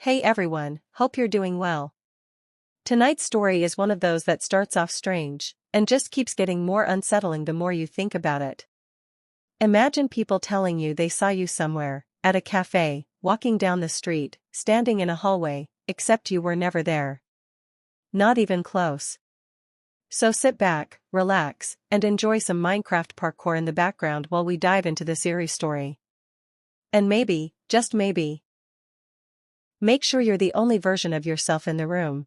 Hey everyone, hope you're doing well. Tonight's story is one of those that starts off strange, and just keeps getting more unsettling the more you think about it. Imagine people telling you they saw you somewhere, at a cafe, walking down the street, standing in a hallway, except you were never there. Not even close. So sit back, relax, and enjoy some Minecraft parkour in the background while we dive into this eerie story. And maybe, just maybe, make sure you're the only version of yourself in the room.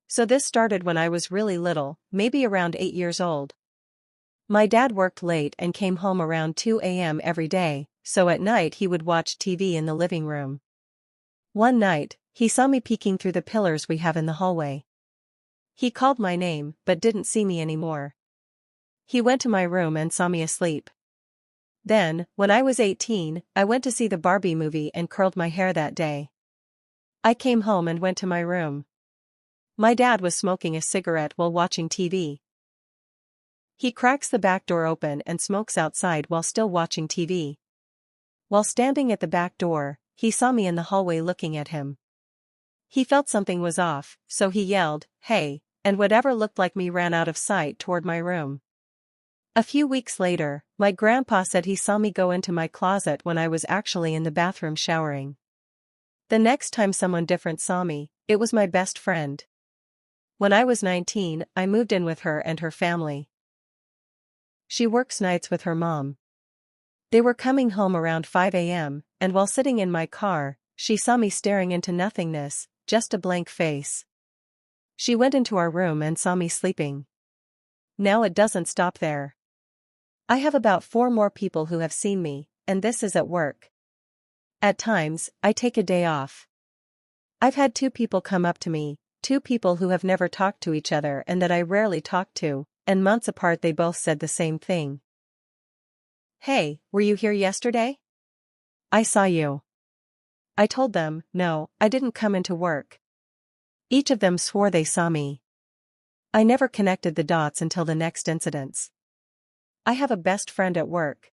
So this started when I was really little, maybe around 8 years old. My dad worked late and came home around 2 a.m. every day, so at night he would watch TV in the living room. One night, he saw me peeking through the pillars we have in the hallway. He called my name but didn't see me anymore. He went to my room and saw me asleep. Then, when I was 18, I went to see the Barbie movie and curled my hair that day. I came home and went to my room. My dad was smoking a cigarette while watching TV. He cracks the back door open and smokes outside while still watching TV. While standing at the back door, he saw me in the hallway looking at him. He felt something was off, so he yelled, "Hey," and whatever looked like me ran out of sight toward my room. A few weeks later, my grandpa said he saw me go into my closet when I was actually in the bathroom showering. The next time someone different saw me, it was my best friend. When I was 19, I moved in with her and her family. She works nights with her mom. They were coming home around 5 a.m., and while sitting in my car, she saw me staring into nothingness, just a blank face. She went into our room and saw me sleeping. Now it doesn't stop there. I have about 4 more people who have seen me, and this is at work. At times, I take a day off. I've had 2 people come up to me, 2 people who have never talked to each other and that I rarely talk to, and months apart they both said the same thing. "Hey, were you here yesterday? I saw you." I told them, "No, I didn't come into work." Each of them swore they saw me. I never connected the dots until the next incidents. I have a best friend at work.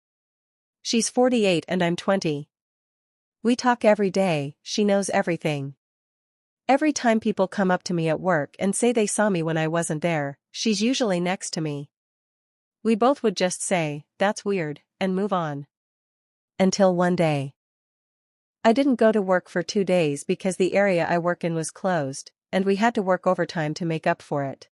She's 48 and I'm 20. We talk every day, she knows everything. Every time people come up to me at work and say they saw me when I wasn't there, she's usually next to me. We both would just say, "That's weird," and move on. Until one day. I didn't go to work for 2 days because the area I work in was closed, and we had to work overtime to make up for it.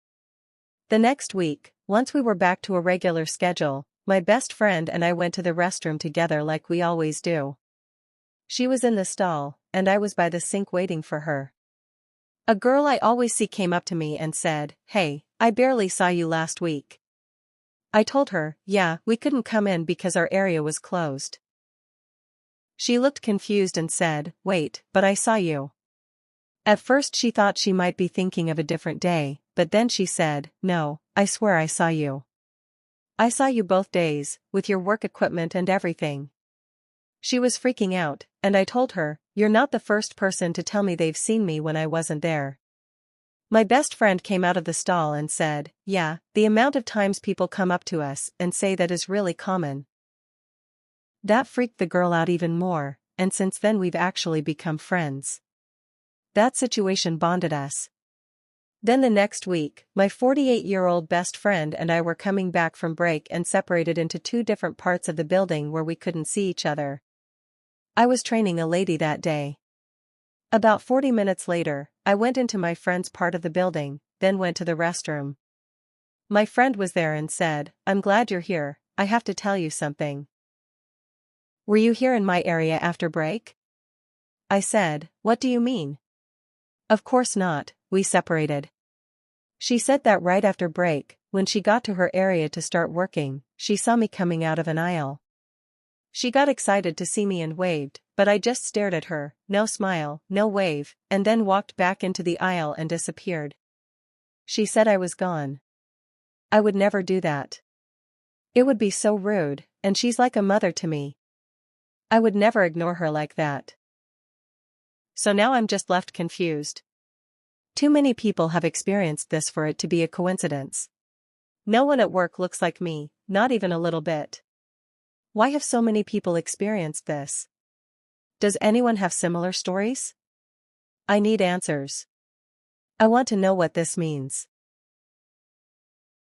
The next week, once we were back to a regular schedule, my best friend and I went to the restroom together like we always do. She was in the stall, and I was by the sink waiting for her. A girl I always see came up to me and said, "Hey, I barely saw you last week." I told her, "Yeah, we couldn't come in because our area was closed." She looked confused and said, "Wait, but I saw you." At first she thought she might be thinking of a different day, but then she said, "No, I swear I saw you. I saw you both days, with your work equipment and everything." She was freaking out, and I told her, "You're not the first person to tell me they've seen me when I wasn't there." My best friend came out of the stall and said, "Yeah, the amount of times people come up to us and say that is really common." That freaked the girl out even more, and since then we've actually become friends. That situation bonded us. Then the next week, my 48-year-old best friend and I were coming back from break and separated into 2 different parts of the building where we couldn't see each other. I was training a lady that day. About 40 minutes later, I went into my friend's part of the building, then went to the restroom. My friend was there and said, "I'm glad you're here, I have to tell you something." "Were you here in my area after break?" I said, "What do you mean?" "Of course not, we separated." She said that right after break, when she got to her area to start working, she saw me coming out of an aisle. She got excited to see me and waved, but I just stared at her, no smile, no wave, and then walked back into the aisle and disappeared. She said I was gone. I would never do that. It would be so rude, and she's like a mother to me. I would never ignore her like that. So now I'm just left confused. Too many people have experienced this for it to be a coincidence. No one at work looks like me, not even a little bit. Why have so many people experienced this? Does anyone have similar stories? I need answers. I want to know what this means.